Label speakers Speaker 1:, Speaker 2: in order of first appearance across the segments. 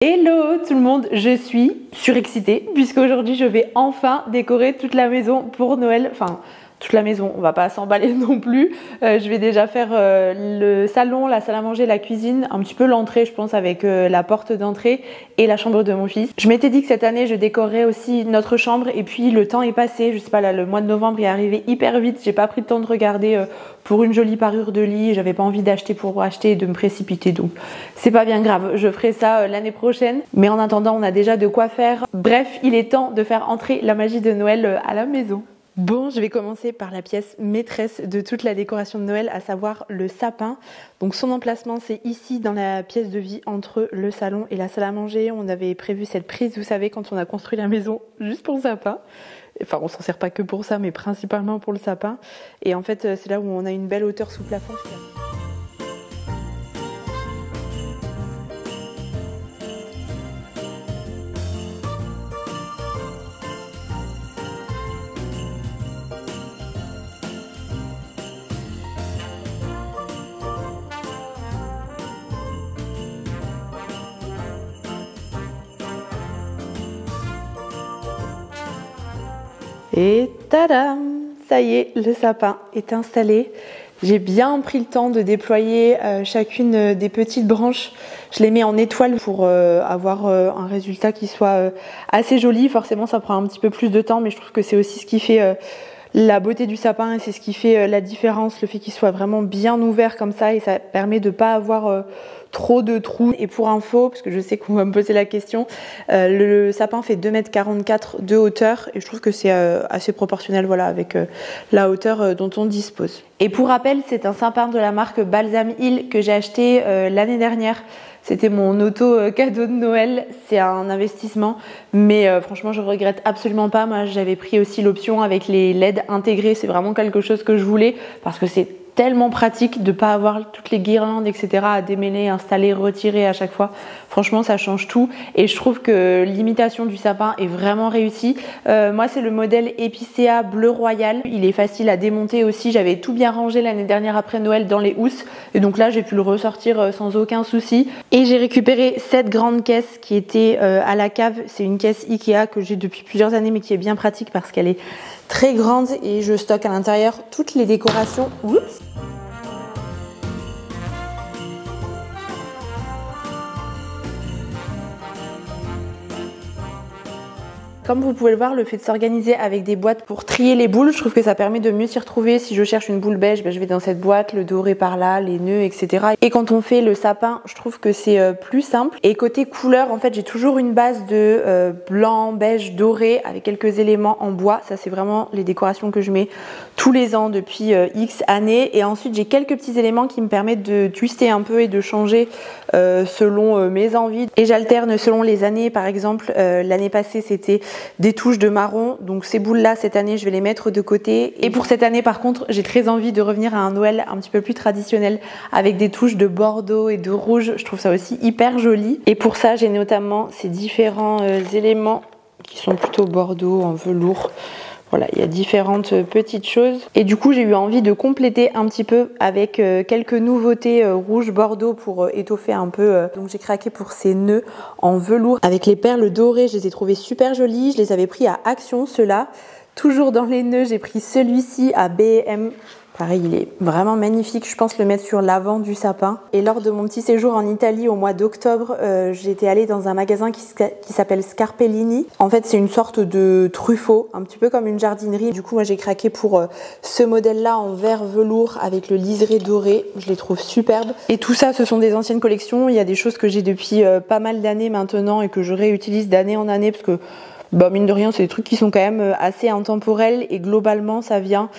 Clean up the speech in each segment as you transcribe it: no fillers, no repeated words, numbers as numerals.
Speaker 1: Hello tout le monde, je suis surexcitée puisqu'aujourd'hui je vais enfin décorer toute la maison pour Noël. Enfin, toute la maison, on va pas s'emballer non plus. Je vais déjà faire le salon, la salle à manger, la cuisine, un petit peu l'entrée je pense avec la porte d'entrée et la chambre de mon fils. Je m'étais dit que cette année je décorerais aussi notre chambre et puis le temps est passé, je sais pas là, le mois de novembre est arrivé hyper vite, j'ai pas pris le temps de regarder pour une jolie parure de lit, j'avais pas envie d'acheter pour acheter et de me précipiter, donc c'est pas bien grave, je ferai ça l'année prochaine. Mais en attendant, on a déjà de quoi faire. Bref, il est temps de faire entrer la magie de Noël à la maison. Bon, je vais commencer par la pièce maîtresse de toute la décoration de Noël, à savoir le sapin. Donc son emplacement, c'est ici dans la pièce de vie entre le salon et la salle à manger. On avait prévu cette prise, vous savez, quand on a construit la maison, juste pour le sapin. Enfin, on s'en sert pas que pour ça, mais principalement pour le sapin. Et en fait, c'est là où on a une belle hauteur sous plafond. Et tadam! Ça y est, le sapin est installé. J'ai bien pris le temps de déployer chacune des petites branches. Je les mets en étoile pour avoir un résultat qui soit assez joli. Forcément, ça prend un petit peu plus de temps, mais je trouve que c'est aussi ce qui fait la beauté du sapin et c'est ce qui fait la différence, le fait qu'il soit vraiment bien ouvert comme ça et ça permet de pas avoir trop de trous. Et pour info, parce que je sais qu'on va me poser la question, le sapin fait 2,44 m de hauteur et je trouve que c'est assez proportionnel, voilà, avec la hauteur dont on dispose. Et pour rappel, c'est un sapin de la marque Balsam Hill que j'ai acheté l'année dernière. C'était mon auto cadeau de Noël, c'est un investissement, mais franchement je regrette absolument pas. Moi j'avais pris aussi l'option avec les LED intégrés, c'est vraiment quelque chose que je voulais parce que c'est tellement pratique de pas avoir toutes les guirlandes etc à démêler, installer, retirer à chaque fois. Franchement ça change tout et je trouve que l'imitation du sapin est vraiment réussie. Moi c'est le modèle Epicéa bleu royal, il est facile à démonter aussi, j'avais tout bien rangé l'année dernière après Noël dans les housses et donc là j'ai pu le ressortir sans aucun souci. Et j'ai récupéré cette grande caisse qui était à la cave, c'est une caisse Ikea que j'ai depuis plusieurs années mais qui est bien pratique parce qu'elle est très grande et je stocke à l'intérieur toutes les décorations. Oups. Comme vous pouvez le voir, le fait de s'organiser avec des boîtes pour trier les boules, je trouve que ça permet de mieux s'y retrouver. Si je cherche une boule beige, ben je vais dans cette boîte, le doré par là, les nœuds, etc. Et quand on fait le sapin, je trouve que c'est plus simple. Et côté couleur, en fait, j'ai toujours une base de blanc, beige, doré avec quelques éléments en bois. Ça, c'est vraiment les décorations que je mets tous les ans depuis X années. Et ensuite, j'ai quelques petits éléments qui me permettent de twister un peu et de changer selon mes envies. Et j'alterne selon les années. Par exemple, l'année passée, c'était des touches de marron, donc ces boules là cette année je vais les mettre de côté. Et pour cette année par contre j'ai très envie de revenir à un Noël un petit peu plus traditionnel avec des touches de bordeaux et de rouge, je trouve ça aussi hyper joli. Et pour ça j'ai notamment ces différents éléments qui sont plutôt bordeaux en velours. Voilà, il y a différentes petites choses. Et du coup, j'ai eu envie de compléter un petit peu avec quelques nouveautés rouge bordeaux pour étoffer un peu. Donc j'ai craqué pour ces nœuds en velours avec les perles dorées. Je les ai trouvées super jolies. Je les avais pris à Action, ceux-là. Toujours dans les nœuds, j'ai pris celui-ci à B&M. Pareil, il est vraiment magnifique, je pense le mettre sur l'avant du sapin. Et lors de mon petit séjour en Italie au mois d'octobre, j'étais allée dans un magasin qui s'appelle Scarpellini. En fait, c'est une sorte de truffaut, un petit peu comme une jardinerie. Du coup, moi j'ai craqué pour ce modèle-là en vert velours avec le liseré doré. Je les trouve superbes. Et tout ça, ce sont des anciennes collections. Il y a des choses que j'ai depuis pas mal d'années maintenant et que je réutilise d'année en année parce que bah, mine de rien, c'est des trucs qui sont quand même assez intemporels et globalement, ça vient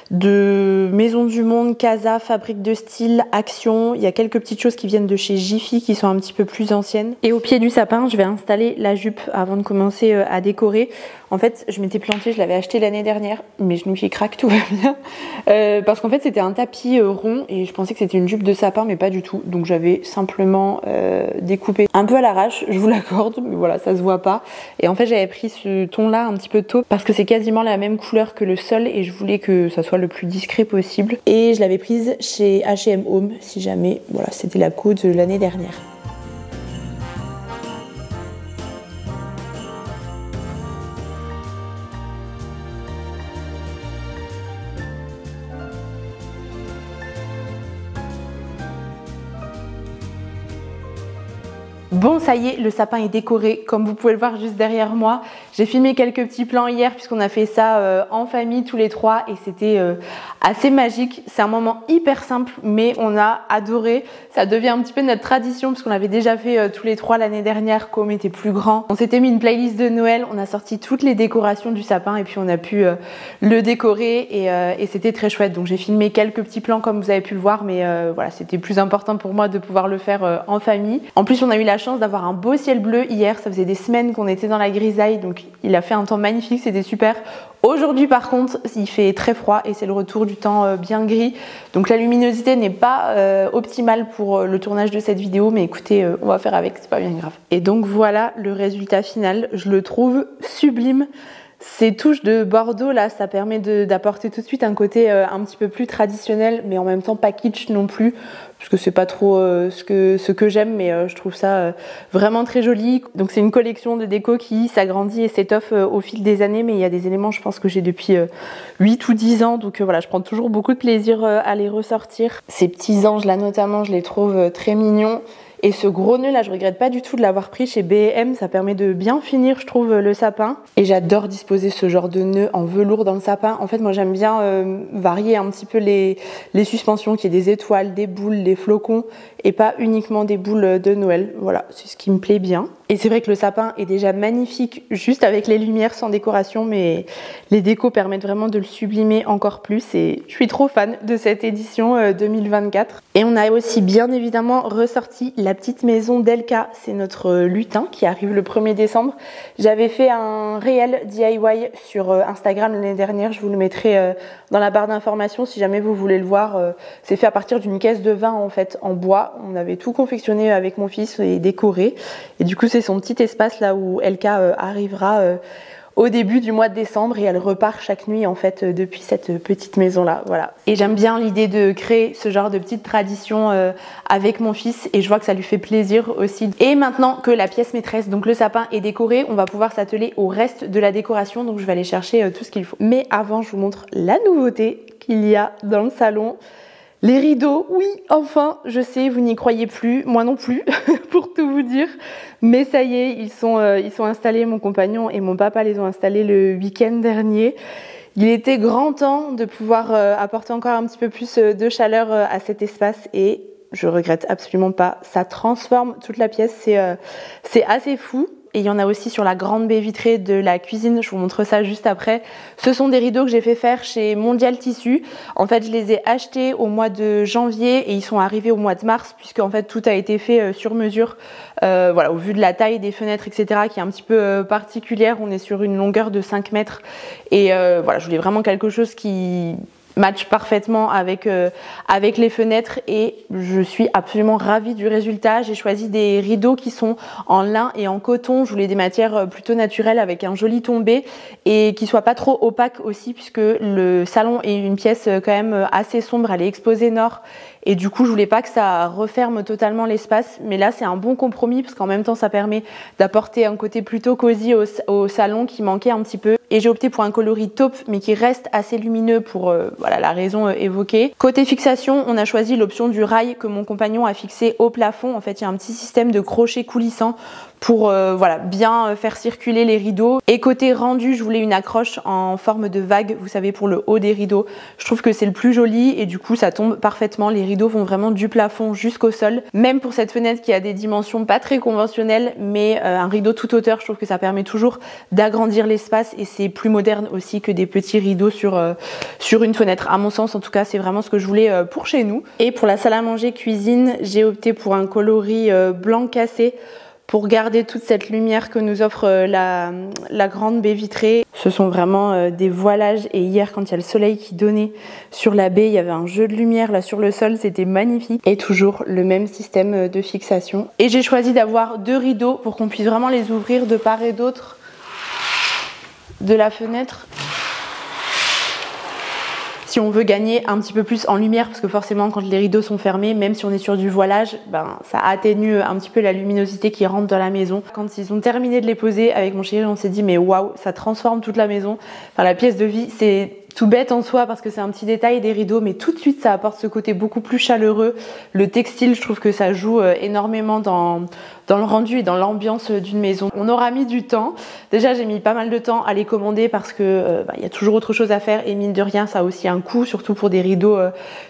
Speaker 1: de Maison du Monde, Casa, Fabrique de Style, Action. Il y a quelques petites choses qui viennent de chez Jiffy qui sont un petit peu plus anciennes. Et au pied du sapin, je vais installer la jupe avant de commencer à décorer. En fait, je m'étais plantée, je l'avais acheté l'année dernière, mais je me suis craque, tout va bien. Parce qu'en fait, c'était un tapis rond et je pensais que c'était une jupe de sapin, mais pas du tout. Donc j'avais simplement découpé un peu à l'arrache, je vous l'accorde, mais voilà, ça se voit pas. Et en fait, j'avais pris ce ton-là un petit peu taupe parce que c'est quasiment la même couleur que le sol et je voulais que ça soit le plus discret possible. Et je l'avais prise chez H&M Home, si jamais, voilà, c'était la coude de l'année dernière. Bon, ça y est, le sapin est décoré, comme vous pouvez le voir juste derrière moi. J'ai filmé quelques petits plans hier puisqu'on a fait ça en famille tous les trois et c'était assez magique. C'est un moment hyper simple mais on a adoré. Ça devient un petit peu notre tradition puisqu'on l'avait déjà fait tous les trois l'année dernière quand on était plus grand. On s'était mis une playlist de Noël, on a sorti toutes les décorations du sapin et puis on a pu le décorer et c'était très chouette. Donc j'ai filmé quelques petits plans comme vous avez pu le voir mais voilà, c'était plus important pour moi de pouvoir le faire en famille. En plus, on a eu la chance d'avoir un beau ciel bleu hier, ça faisait des semaines qu'on était dans la grisaille donc il a fait un temps magnifique, c'était super. Aujourd'hui par contre il fait très froid et c'est le retour du temps bien gris donc la luminosité n'est pas optimale pour le tournage de cette vidéo mais écoutez on va faire avec, c'est pas bien grave. Et donc voilà le résultat final, je le trouve sublime. Ces touches de bordeaux là, ça permet d'apporter tout de suite un côté un petit peu plus traditionnel mais en même temps pas kitsch non plus parce que c'est pas trop ce que j'aime mais je trouve ça vraiment très joli. Donc c'est une collection de déco qui s'agrandit et s'étoffe au fil des années mais il y a des éléments je pense que j'ai depuis 8 ou 10 ans donc voilà, je prends toujours beaucoup de plaisir à les ressortir. Ces petits anges là notamment, je les trouve très mignons. Et ce gros nœud là, je regrette pas du tout de l'avoir pris chez B&M, ça permet de bien finir je trouve le sapin. Et j'adore disposer ce genre de nœud en velours dans le sapin. En fait moi j'aime bien varier un petit peu les suspensions, qu'il y ait des étoiles, des boules, des flocons et pas uniquement des boules de Noël. Voilà, c'est ce qui me plaît bien. Et c'est vrai que le sapin est déjà magnifique juste avec les lumières sans décoration mais les décos permettent vraiment de le sublimer encore plus et je suis trop fan de cette édition 2024. Et on a aussi bien évidemment ressorti la petite maison d'Elka, c'est notre lutin qui arrive le 1er décembre. J'avais fait un réel DIY sur Instagram l'année dernière, je vous le mettrai dans la barre d'informations si jamais vous voulez le voir. C'est fait à partir d'une caisse de vin en fait en bois, on avait tout confectionné avec mon fils et décoré et du coup c'est son petit espace là où Elka arrivera au début du mois de décembre et elle repart chaque nuit en fait depuis cette petite maison là, voilà. Et j'aime bien l'idée de créer ce genre de petite tradition avec mon fils et je vois que ça lui fait plaisir aussi. Et maintenant que la pièce maîtresse, donc le sapin est décoré, on va pouvoir s'atteler au reste de la décoration donc je vais aller chercher tout ce qu'il faut. Mais avant je vous montre la nouveauté qu'il y a dans le salon. Les rideaux, oui, enfin, je sais, vous n'y croyez plus, moi non plus, pour tout vous dire. Mais ça y est, ils sont installés, mon compagnon et mon papa les ont installés le week-end dernier. Il était grand temps de pouvoir apporter encore un petit peu plus de chaleur à cet espace et je regrette absolument pas. Ça transforme toute la pièce, c'est assez fou. Et il y en a aussi sur la grande baie vitrée de la cuisine, je vous montre ça juste après. Ce sont des rideaux que j'ai fait faire chez Mondial Tissu. En fait, je les ai achetés au mois de janvier et ils sont arrivés au mois de mars puisque en fait tout a été fait sur mesure. Voilà, au vu de la taille des fenêtres, etc. qui est un petit peu particulière. On est sur une longueur de 5 mètres et voilà, je voulais vraiment quelque chose qui match parfaitement avec les fenêtres et je suis absolument ravie du résultat. J'ai choisi des rideaux qui sont en lin et en coton. Je voulais des matières plutôt naturelles avec un joli tombé et qui soient pas trop opaques aussi puisque le salon est une pièce quand même assez sombre, elle est exposée nord et du coup je voulais pas que ça referme totalement l'espace mais là c'est un bon compromis parce qu'en même temps ça permet d'apporter un côté plutôt cosy au salon qui manquait un petit peu et j'ai opté pour un coloris taupe mais qui reste assez lumineux pour voilà la raison évoquée. Côté fixation, on a choisi l'option du rail que mon compagnon a fixé au plafond. En fait, il y a un petit système de crochet coulissant pour voilà bien faire circuler les rideaux. Et côté rendu, je voulais une accroche en forme de vague, vous savez, pour le haut des rideaux. Je trouve que c'est le plus joli et du coup ça tombe parfaitement. Les rideaux vont vraiment du plafond jusqu'au sol. Même pour cette fenêtre qui a des dimensions pas très conventionnelles, mais un rideau toute hauteur, je trouve que ça permet toujours d'agrandir l'espace et c'est plus moderne aussi que des petits rideaux sur une fenêtre. À mon sens, en tout cas, c'est vraiment ce que je voulais pour chez nous. Et pour la salle à manger cuisine, j'ai opté pour un coloris blanc cassé pour garder toute cette lumière que nous offre la grande baie vitrée. Ce sont vraiment des voilages et hier quand il y a le soleil qui donnait sur la baie, il y avait un jeu de lumière là sur le sol, c'était magnifique. Et toujours le même système de fixation. Et j'ai choisi d'avoir 2 rideaux pour qu'on puisse vraiment les ouvrir de part et d'autre de la fenêtre. Si on veut gagner un petit peu plus en lumière, parce que forcément quand les rideaux sont fermés, même si on est sur du voilage, ben, ça atténue un petit peu la luminosité qui rentre dans la maison. Quand ils ont terminé de les poser avec mon chéri, on s'est dit mais waouh, ça transforme toute la maison. Enfin, la pièce de vie, c'est tout bête en soi parce que c'est un petit détail des rideaux, mais tout de suite ça apporte ce côté beaucoup plus chaleureux. Le textile, je trouve que ça joue énormément dans le rendu et dans l'ambiance d'une maison. On aura mis du temps. Déjà, j'ai mis pas mal de temps à les commander parce que y a toujours autre chose à faire et mine de rien, ça a aussi un coût, surtout pour des rideaux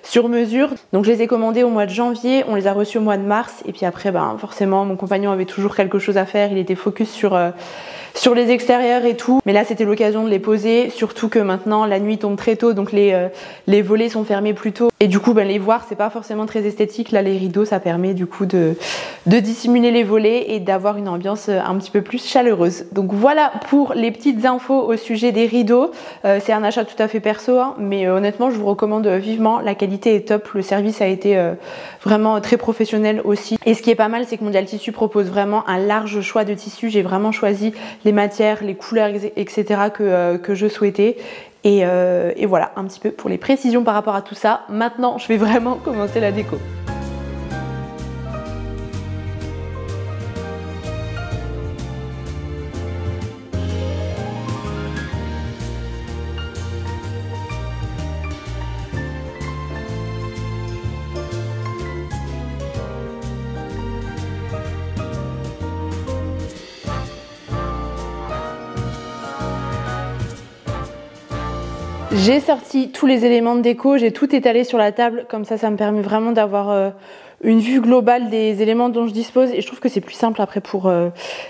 Speaker 1: sur mesure. Donc je les ai commandés au mois de janvier, on les a reçus au mois de mars et puis après, forcément, mon compagnon avait toujours quelque chose à faire. Il était focus sur les extérieurs et tout, mais là c'était l'occasion de les poser, surtout que maintenant la nuit tombe très tôt, donc les volets sont fermés plus tôt et du coup les voir c'est pas forcément très esthétique. Là les rideaux ça permet du coup de dissimuler les volets et d'avoir une ambiance un petit peu plus chaleureuse. Donc voilà pour les petites infos au sujet des rideaux. C'est un achat tout à fait perso hein, mais honnêtement je vous recommande vivement, la qualité est top, le service a été vraiment très professionnel aussi, et ce qui est pas mal c'est que Mondial Tissu propose vraiment un large choix de tissus. J'ai vraiment choisi les matières, les couleurs, etc. que je souhaitais. Et voilà, un petit peu pour les précisions par rapport à tout ça. Maintenant, je vais vraiment commencer la déco. J'ai sorti tous les éléments de déco, j'ai tout étalé sur la table, comme ça me permet vraiment d'avoir une vue globale des éléments dont je dispose et je trouve que c'est plus simple après pour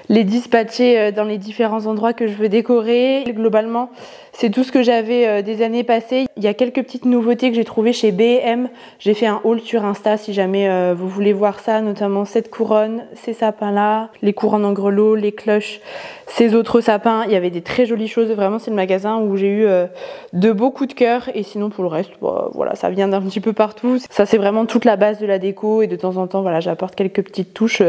Speaker 1: les dispatcher dans les différents endroits que je veux décorer. Globalement, c'est tout ce que j'avais des années passées. Il y a quelques petites nouveautés que j'ai trouvées chez B&M. J'ai fait un haul sur Insta si jamais vous voulez voir ça, notamment cette couronne, ces sapins-là, les couronnes en grelot, les cloches, ces autres sapins. Il y avait des très jolies choses, vraiment c'est le magasin où j'ai eu de beaux coups de cœur et sinon pour le reste, voilà, ça vient d'un petit peu partout. Ça c'est vraiment toute la base de la déco et de temps en temps, voilà, j'apporte quelques petites touches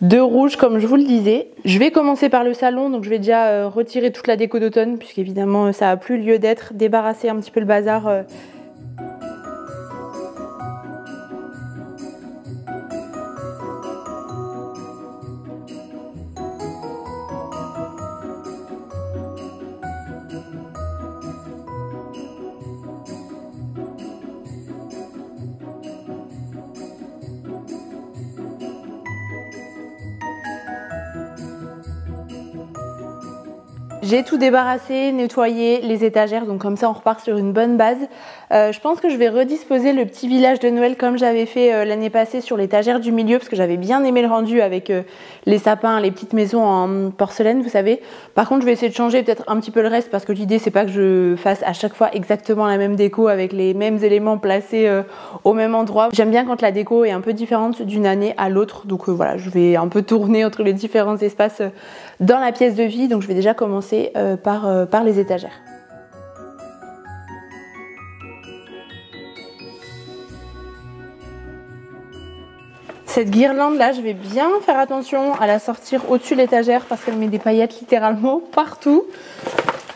Speaker 1: de rouge comme je vous le disais. Je vais commencer par le salon, donc je vais déjà retirer toute la déco d'automne puisqu'évidemment ça a plus lieu d'être, débarrasser un petit peu le bazar. J'ai tout débarrassé, nettoyé les étagères, donc comme ça on repart sur une bonne base. Je pense que je vais redisposer le petit village de Noël comme j'avais fait l'année passée sur l'étagère du milieu parce que j'avais bien aimé le rendu avec les sapins, les petites maisons en porcelaine, vous savez. Par contre, je vais essayer de changer peut-être un petit peu le reste parce que l'idée c'est pas que je fasse à chaque fois exactement la même déco avec les mêmes éléments placés au même endroit. J'aime bien quand la déco est un peu différente d'une année à l'autre, donc voilà, je vais un peu tourner entre les différents espaces dans la pièce de vie, donc je vais déjà commencer par les étagères. Cette guirlande là, je vais bien faire attention à la sortir au-dessus de l'étagère parce qu'elle met des paillettes littéralement partout.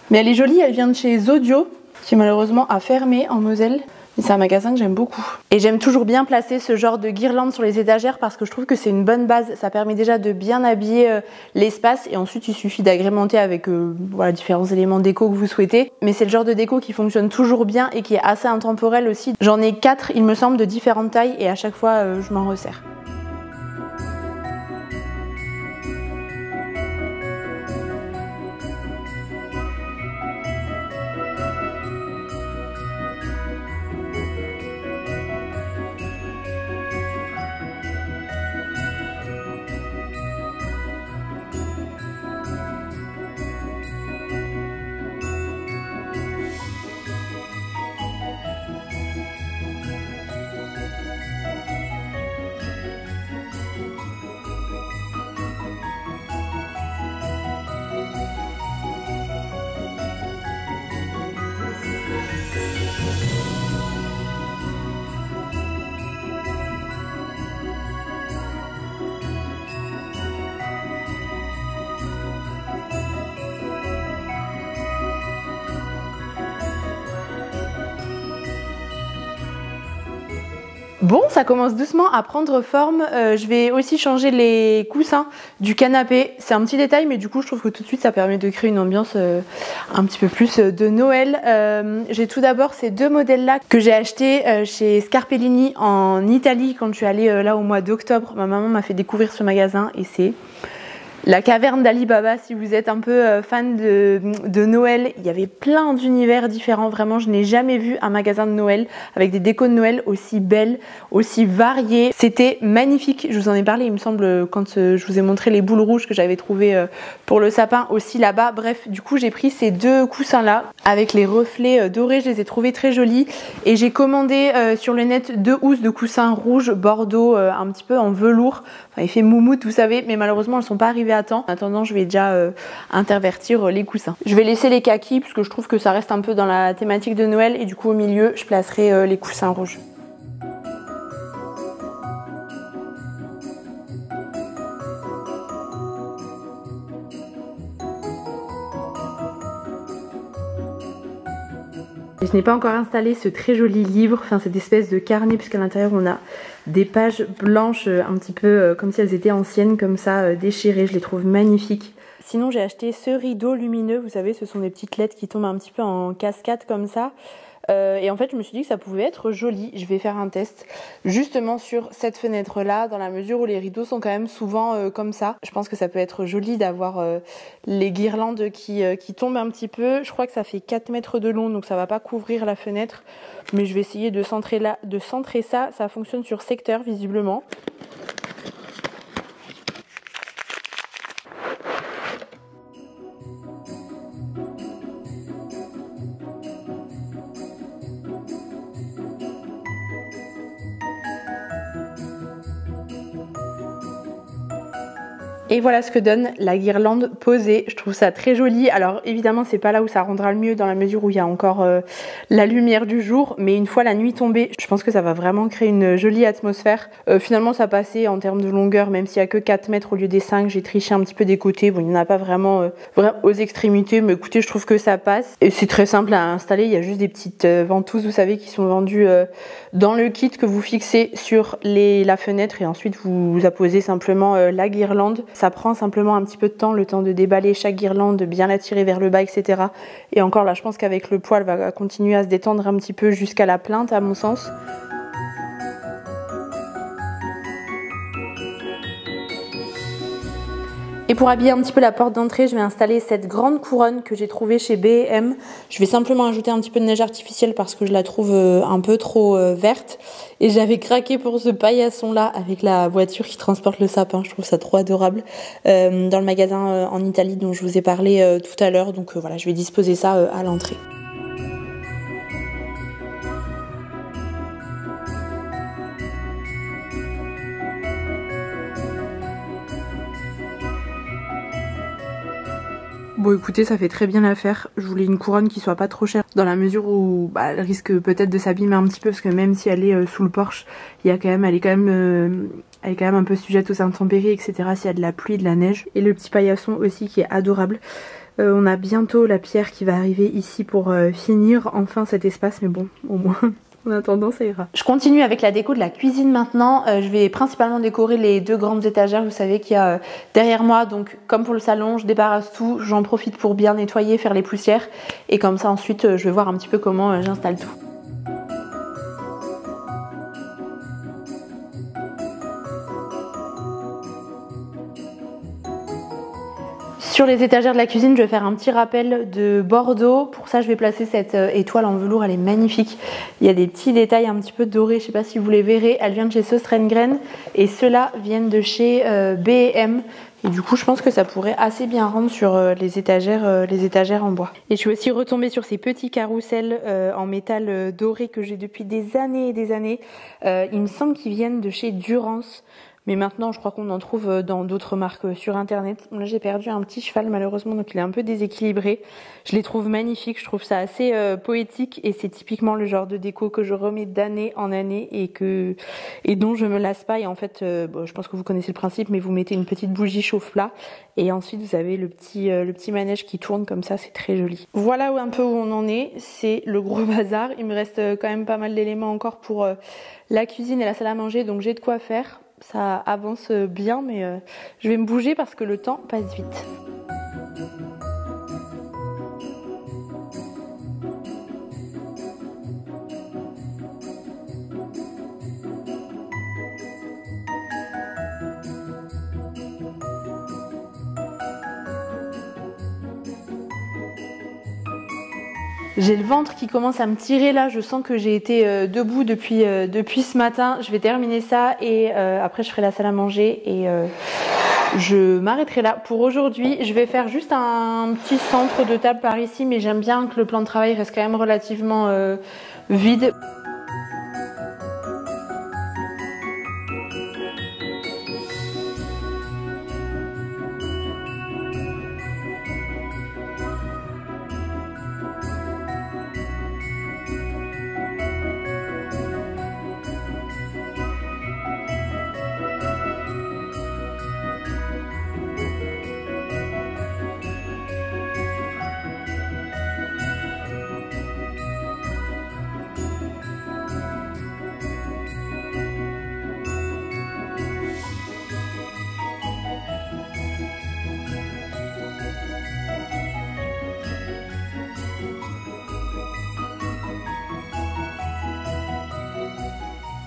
Speaker 1: Mais elle est jolie, elle vient de chez Zodio qui malheureusement a fermé en Moselle. C'est un magasin que j'aime beaucoup. Et j'aime toujours bien placer ce genre de guirlande sur les étagères parce que je trouve que c'est une bonne base. Ça permet déjà de bien habiller l'espace et ensuite il suffit d'agrémenter avec voilà, différents éléments déco que vous souhaitez. Mais c'est le genre de déco qui fonctionne toujours bien et qui est assez intemporel aussi. J'en ai 4 il me semble de différentes tailles et à chaque fois je m'en resserre. Bon, ça commence doucement à prendre forme. Je vais aussi changer les coussins du canapé. C'est un petit détail, mais du coup, je trouve que tout de suite, ça permet de créer une ambiance un petit peu plus de Noël. J'ai tout d'abord ces deux modèles-là que j'ai achetés chez Scarpellini en Italie quand je suis allée là au mois d'octobre. Ma maman m'a fait découvrir ce magasin et c'est la caverne d'Ali Baba. Si vous êtes un peu fan de Noël, il y avait plein d'univers différents. Vraiment, je n'ai jamais vu un magasin de Noël avec des décos de Noël aussi belles, aussi variées. C'était magnifique. Je vous en ai parlé, il me semble, quand je vous ai montré les boules rouges que j'avais trouvées pour le sapin aussi là-bas. Bref, du coup, j'ai pris ces deux coussins-là avec les reflets dorés. Je les ai trouvés très jolis. Et j'ai commandé sur le net 2 housses de coussins rouges bordeaux, un petit peu en velours. Enfin, il fait moumoute, vous savez, mais malheureusement, elles ne sont pas arrivées à temps. En attendant, je vais déjà intervertir les coussins. Je vais laisser les kakis parce que je trouve que ça reste un peu dans la thématique de Noël et du coup au milieu je placerai les coussins rouges. Je n'ai pas encore installé ce très joli livre, enfin cette espèce de carnet, puisqu'à l'intérieur on a des pages blanches un petit peu comme si elles étaient anciennes, comme ça déchirées. Je les trouve magnifiques. Sinon j'ai acheté ce rideau lumineux, vous savez, ce sont des petites lettres qui tombent un petit peu en cascade comme ça. Et en fait je me suis dit que ça pouvait être joli. Je vais faire un test justement sur cette fenêtre là, dans la mesure où les rideaux sont quand même souvent comme ça. Je pense que ça peut être joli d'avoir les guirlandes qui tombent un petit peu. Je crois que ça fait 4 mètres de long, donc ça va pas couvrir la fenêtre, mais je vais essayer de centrer ça. Ça fonctionne sur secteur visiblement. Et voilà ce que donne la guirlande posée. Je trouve ça très joli. Alors évidemment c'est pas là où ça rendra le mieux dans la mesure où il y a encore la lumière du jour. Mais une fois la nuit tombée, je pense que ça va vraiment créer une jolie atmosphère. Finalement ça passait en termes de longueur, même s'il y a que 4 mètres au lieu des 5. J'ai triché un petit peu des côtés. Bon, il n'y en a pas vraiment aux extrémités. Mais écoutez, je trouve que ça passe. Et c'est très simple à installer. Il y a juste des petites ventouses, vous savez, qui sont vendues dans le kit que vous fixez sur la fenêtre. Et ensuite vous apposez simplement la guirlande. Ça prend simplement un petit peu de temps, le temps de déballer chaque guirlande, de bien la tirer vers le bas, etc. Et encore là, je pense qu'avec le poil, elle va continuer à se détendre un petit peu jusqu'à la plinthe, à mon sens. Et pour habiller un petit peu la porte d'entrée, je vais installer cette grande couronne que j'ai trouvée chez B&M. Je vais simplement ajouter un petit peu de neige artificielle parce que je la trouve un peu trop verte. Et j'avais craqué pour ce paillasson là avec la voiture qui transporte le sapin. Je trouve ça trop adorable. Dans le magasin en Italie dont je vous ai parlé tout à l'heure. Donc voilà, je vais disposer ça à l'entrée. Bon écoutez, ça fait très bien l'affaire. Je voulais une couronne qui soit pas trop chère dans la mesure où elle risque peut-être de s'abîmer un petit peu parce que même si elle est sous le porche, elle est quand même un peu sujette aux intempéries, etc. s'il y a de la pluie, de la neige. Et le petit paillasson aussi qui est adorable. On a bientôt la pierre qui va arriver ici pour finir enfin cet espace, mais bon, au moins... En attendant, ça ira. Je continue avec la déco de la cuisine maintenant. Je vais principalement décorer les 2 grandes étagères, vous savez, qu'il y a derrière moi. Donc comme pour le salon, je débarrasse tout. J'en profite pour bien nettoyer, faire les poussières. Et comme ça ensuite, je vais voir un petit peu comment j'installe tout. Sur les étagères de la cuisine, je vais faire un petit rappel de Bordeaux. Pour ça, je vais placer cette étoile en velours, elle est magnifique. Il y a des petits détails un petit peu dorés, je ne sais pas si vous les verrez. Elle vient de chez Söstrengren et ceux-là viennent de chez B&M. Et du coup, je pense que ça pourrait assez bien rendre sur les étagères en bois. Et je suis aussi retombée sur ces petits carrousels en métal doré que j'ai depuis des années et des années. Il me semble qu'ils viennent de chez Durance. Mais maintenant, je crois qu'on en trouve dans d'autres marques sur internet. Là, j'ai perdu un petit cheval malheureusement, donc il est un peu déséquilibré. Je les trouve magnifiques, je trouve ça assez poétique et c'est typiquement le genre de déco que je remets d'année en année et dont je me lasse pas. Et en fait, bon, je pense que vous connaissez le principe, mais vous mettez une petite bougie chauffe-plat et ensuite vous avez le petit manège qui tourne comme ça, c'est très joli. Voilà un peu où on en est, c'est le gros bazar. Il me reste quand même pas mal d'éléments encore pour la cuisine et la salle à manger, donc j'ai de quoi faire. Ça avance bien, mais je vais me bouger parce que le temps passe vite. J'ai le ventre qui commence à me tirer là, je sens que j'ai été debout depuis ce matin. Je vais terminer ça et après je ferai la salle à manger et je m'arrêterai là pour aujourd'hui. Je vais faire juste un petit centre de table par ici, mais j'aime bien que le plan de travail reste quand même relativement vide.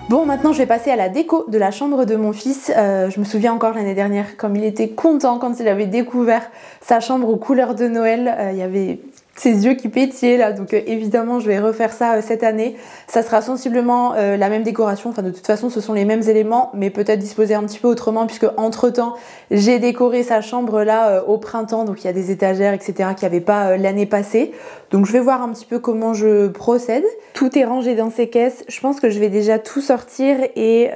Speaker 1: Bon, maintenant je vais passer à la déco de la chambre de mon fils. Je me souviens encore l'année dernière comme il était content quand il avait découvert sa chambre aux couleurs de Noël. Il y avait ses yeux qui pétillaient là, donc évidemment je vais refaire ça cette année. Ça sera sensiblement la même décoration, enfin de toute façon ce sont les mêmes éléments, mais peut-être disposés un petit peu autrement, puisque entre temps j'ai décoré sa chambre là au printemps, donc il y a des étagères etc qu'il n'y avait pas l'année passée. Donc je vais voir un petit peu comment je procède. Tout est rangé dans ces caisses, je pense que je vais déjà tout sortir et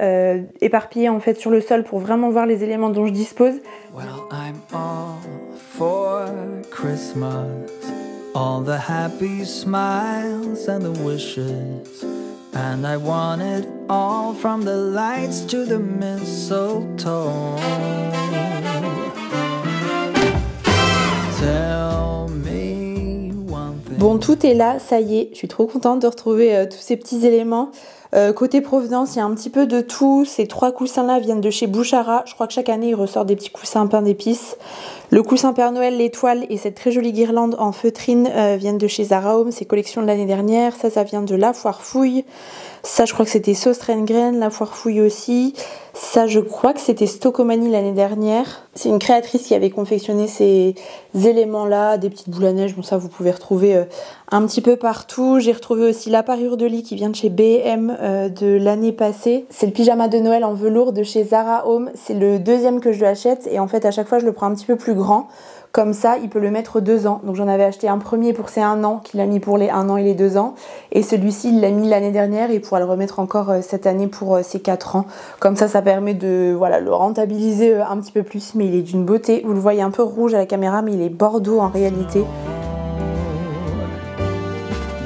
Speaker 1: éparpiller en fait sur le sol pour vraiment voir les éléments dont je dispose. Well, I'm all for Christmas. All the happy smiles and the wishes, and I want it all from the lights to the mistletoe. Tell me one thing. Bon, tout est là, ça y est, je suis trop contente de retrouver tous ces petits éléments. Côté provenance, il y a un petit peu de tout. Ces 3 coussins là viennent de chez Bouchara. Je crois que chaque année ils ressortent des petits coussins pain d'épices. Le coussin Père Noël, l'étoile et cette très jolie guirlande en feutrine viennent de chez Zara Home. C'est collection de l'année dernière. Ça vient de La Foire Fouille. Ça, je crois que c'était Sauce Rengren, La Foire Fouille aussi. Ça, je crois que c'était Stocomanie l'année dernière. C'est une créatrice qui avait confectionné ces éléments-là, des petites boules à neige. Bon, ça, vous pouvez retrouver un petit peu partout. J'ai retrouvé aussi la parure de lit qui vient de chez B&M de l'année passée. C'est le pyjama de Noël en velours de chez Zara Home. C'est le deuxième que je lui achète et en fait, à chaque fois, je le prends un petit peu plus grand. Comme ça, il peut le mettre 2 ans. Donc j'en avais acheté un premier pour ses 1 an, qu'il a mis pour les 1 an et les 2 ans. Et celui-ci, il l'a mis l'année dernière et il pourra le remettre encore cette année pour ses 4 ans. Comme ça, ça permet de le rentabiliser un petit peu plus. Mais il est d'une beauté. Vous le voyez un peu rouge à la caméra, mais il est bordeaux en réalité.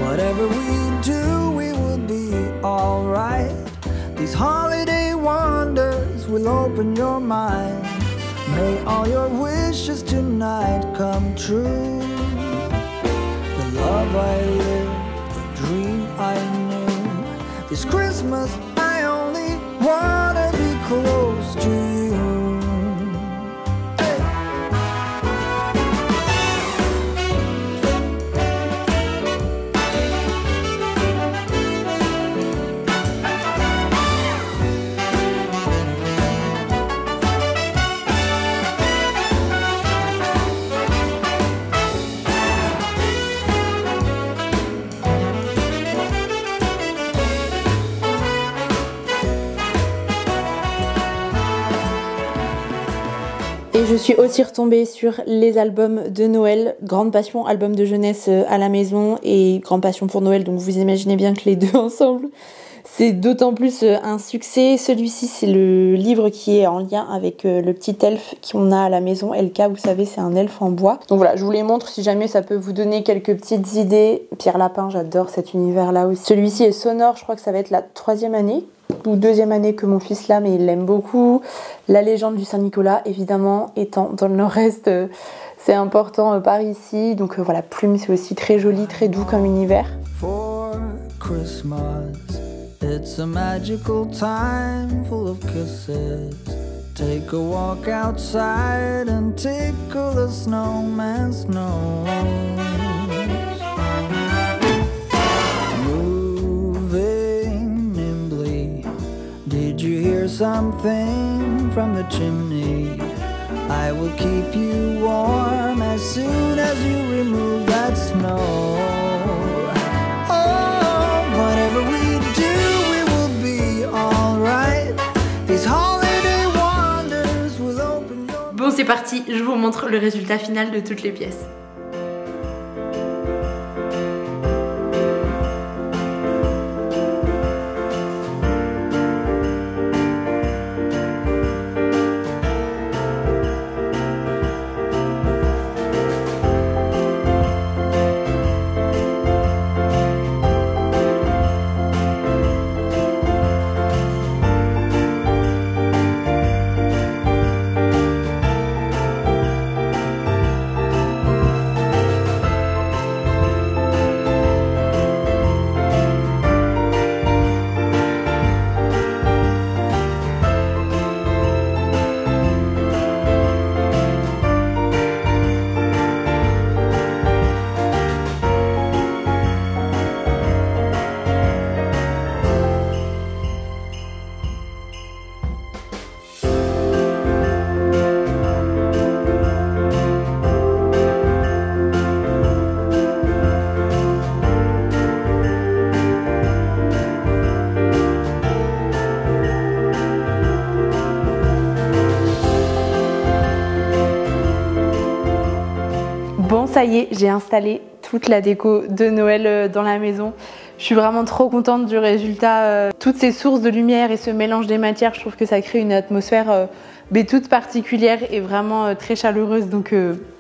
Speaker 1: Whatever we do, we will be alright. These holiday wonders will open your mind. May all your wishes tonight come true. The love I lived, the dream I knew. This Christmas I only wanna be close to you. Et je suis aussi retombée sur les albums de Noël, Grande Passion, album de jeunesse à la maison et Grande Passion pour Noël, donc vous imaginez bien que les deux ensemble, c'est d'autant plus un succès. Celui-ci, c'est le livre qui est en lien avec le petit elfe qu'on a à la maison. Elka, vous savez, c'est un elfe en bois. Donc voilà, je vous les montre si jamais ça peut vous donner quelques petites idées. Pierre Lapin, j'adore cet univers-là aussi. Celui-ci est sonore, je crois que ça va être la 3e année ou 2e année que mon fils l'a, mais il l'aime beaucoup. La légende du Saint-Nicolas, évidemment, étant dans le nord-est, c'est important par ici. Donc voilà, Plume, c'est aussi très joli, très doux comme univers.
Speaker 2: For Christmas, it's a magical time full of kisses. Take a walk outside and tickle the snowman's nose. Moving nimbly, did you hear something from the chimney? I will keep you warm as soon as you remove that snow. Oh, whatever we do, we will be alright. These holiday wonders will open your...
Speaker 1: Bon, c'est parti, je vous montre le résultat final de toutes les pièces. Bon, ça y est, j'ai installé toute la déco de Noël dans la maison. Je suis vraiment trop contente du résultat. Toutes ces sources de lumière et ce mélange des matières, je trouve que ça crée une atmosphère toute particulière et vraiment très chaleureuse. Donc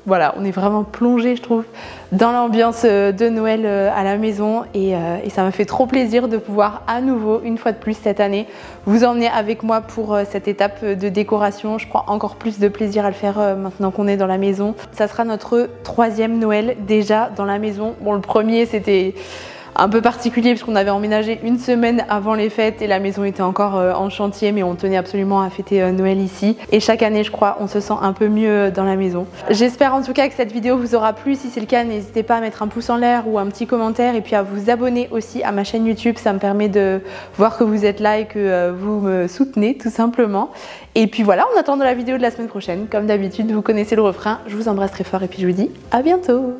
Speaker 1: voilà, on est vraiment plongé, je trouve, dans l'ambiance de Noël à la maison. Et ça m'a fait trop plaisir de pouvoir à nouveau, une fois de plus cette année, vous emmener avec moi pour cette étape de décoration. Je prends encore plus de plaisir à le faire maintenant qu'on est dans la maison. Ça sera notre 3e Noël déjà dans la maison. Bon, le premier, c'était un peu particulier puisqu'on avait emménagé une semaine avant les fêtes et la maison était encore en chantier, mais on tenait absolument à fêter Noël ici. Et chaque année, je crois, on se sent un peu mieux dans la maison. J'espère en tout cas que cette vidéo vous aura plu. Si c'est le cas, n'hésitez pas à mettre un pouce en l'air ou un petit commentaire et puis à vous abonner aussi à ma chaîne YouTube. Ça me permet de voir que vous êtes là et que vous me soutenez tout simplement. Et puis voilà, on attend la vidéo de la semaine prochaine. Comme d'habitude, vous connaissez le refrain. Je vous embrasse très fort et puis je vous dis à bientôt.